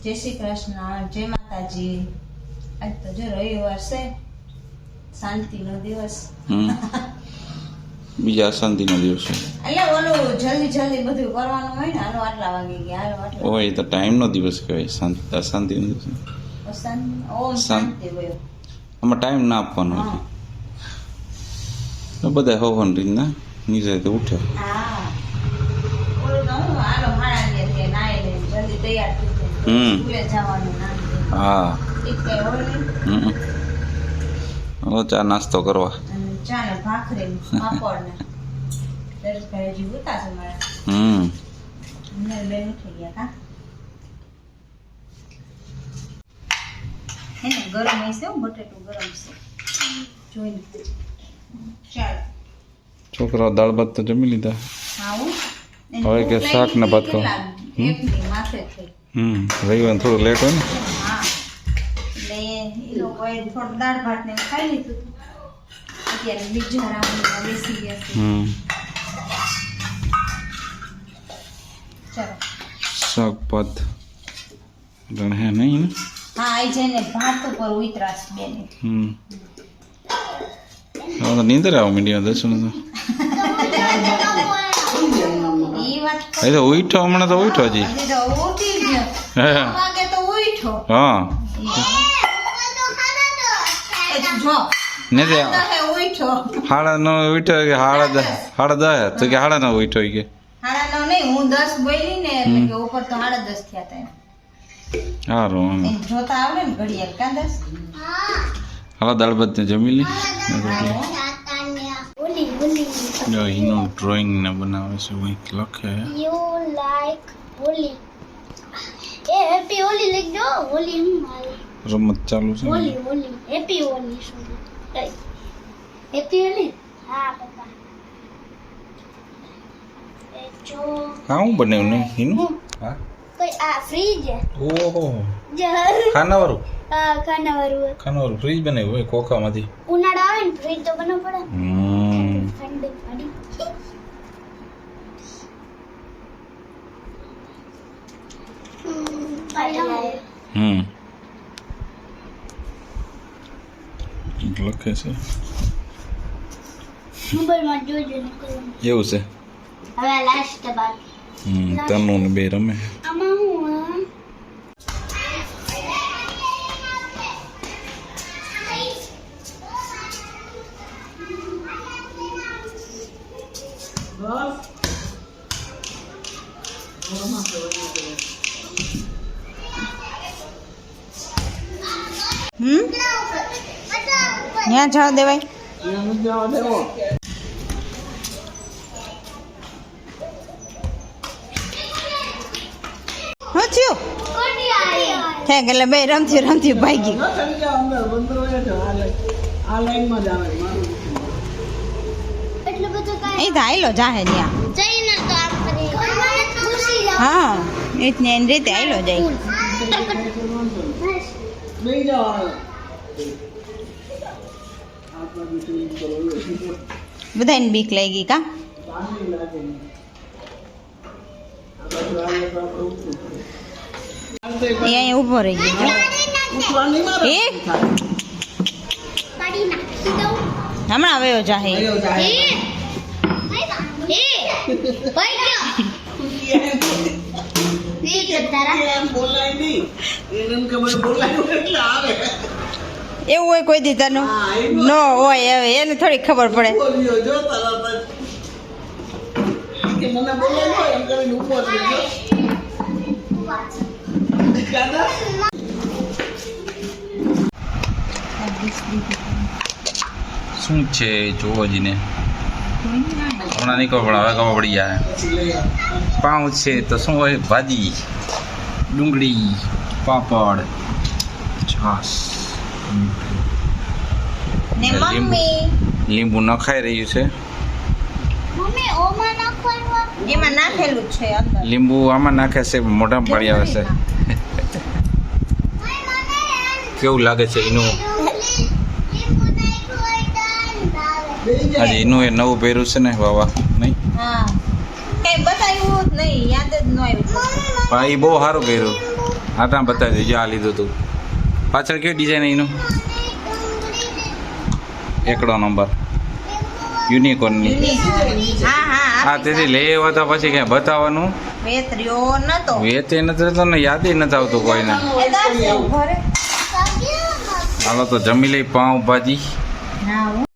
જય શ્રી કૃષ્ણ, જય માતાજી. આજ તો જો રવિવાર છે, શાંતિનો દિવસ. બીજા શાંતિનો દિવસ છે. એટલે ઓલું જલ્દી જલ્દી બધું કરવાનું હોય ને, હાલો આટલા વાગે ગયા, હાલો આટલા. ઓય તો ટાઈમનો દિવસ કહેવાય, શાંતિનો દિવસ. ઓમ શાંતિ હોય. આમાં ટાઈમ ના આપવાનો હોય. બધા હોવાની રીતના નીચે તો ઉઠે. હા, ઓલું તો હું હાલો મારા ઘેર નાઈ લે, જલ્દી તૈયાર થઈ જાય. સ્કૂલે જવાનું ના. હા. એક કઈ હોય નહીં. હવે ચા નાસ્તો કરવા. ચા ને ભાખરી પાપડ ને દરેક હજી ઉતારશે મારા. મને બેન ઉઠી ગયા કા. હે ને ગરમ હશે, બટેટું ગરમ છે જોઈને. ચાલ છોકરાઓ દાળ ભાત તો જમી લીધા. આવું હવે કે શાક ને ભાત ખાવ. એકની માથે થઈ. રવિવાર થોડું લેટ હોય ને. હા, એટલે એ લોકોએ થોડું દાળ ભાત ને ખાઈ લીધું. અત્યારે બીજા રાઉન્ડમાં બેસી ગયા છે. ચાલો શાક ભાત હે નહીં ને. હા, આઈ જઈને ભાત ઉપર ઉતરાશ બેને. હવે તો નીંદર આવો મીડિયા દર્શન તો ઈ વાત એ તો ઉઠો હમણાં તો ઉઠો હજી. હજી તો ઉઠી ગયો. હે. વાગે તો ઉઠો. હા એ જો ને તે દહે ઉઠો. હાડા નો ઉઠો કે હાડા 10 તો કે હાડા 9 ઉઠો કે હાડા 9 નહીં, હું 10 બોલી ને એટલે કે ઉપર તો 10:30 થયા તા. સારું. એ જોતા આવડે ને ઘડિયાળ કા 10. હાલો દાળ ભાત ને જમી લી. જો એનું ડ્રોઈંગ ને બનાવે છે, કંઈક લખે. You like Holi. Happy Holi like no Holi. રમત ચાલુ છે. Holi. Happy Holi. Right. Happy Holi. હા પપ્પા. એ જો હા હું બનાવ્યું નહીં એનું. હા કોઈ આ ફ્રીજ ઓહો જર ખાનાવાળું ખાનાવાળું ફ્રીજ બનાવ્યું હોય કોકામાંથી. ઉનાળો આવે ને ફ્રીજ તો બનાવવું પડે ઠંડી પાડી. લખે છે મોબાઈલમાં જોજો નીકળવાનું. એવું છે. હવે લાસ્ટ બાકી તનુ ને બે રમે. આમાં હું ત્યાં જાવ દેવાય. શું થયું? હે એટલે બે રમતી ભાગી. એટલું બધું એ તો આયલો જાહે ત્યાં. જઈને તો આપણે ખુશી જાવ. હા, એ જ ને એની રીતે આયલો જાય. બધાને બીક લાગી કા. એ અહીંયા ઊભો રહી ગયો. એ પાડી નાખી દઉં. હમણાં આવ્યો જાહે. ભાઈ ગયો. એવું હોય કોઈ દી તને નો હોય, હવે એને થોડી ખબર પડે. શું છે જોવો જીને હમણાં નહીં ખબર પણ હવે ખબર પડી જાય. પાઉં છે તો શું હોય? ભાજી, ડુંગળી, પાપડ, છાશ, ને મમ્મી લીંબુ નખાઈ રહ્યું છે. મમ્મી ઓમાં નાખવાનું. એમાં નાખેલું છે અંદર. લીંબુ આમાં નાખે છે, મોઢામાં પાડી આવે છે. કેવું લાગે છે એનું? આજે એનું એ નવું પહેર્યું છે ને વાવા નહીં. હા, કઈ બતાવ્યું જ નહીં, યાદ જ ન આવ્યું. હા એ બહુ સારું પહેર્યું. હા ત્યાં બતાવી દેજો આ લીધું તું પાછળ કેવી ડિઝાઇન એનું એકડો નંબર યુનિકોર્નની હા હા હા તેથી લઈ આવ્યા હતા પછી ક્યાં બતાવવાનું વેતર્યો નતો વેચે નથી તો ને યાદ નથી આવતું કોઈને ઘરે હાલો તો જમી લઈ પાઉં ભાજી ના હું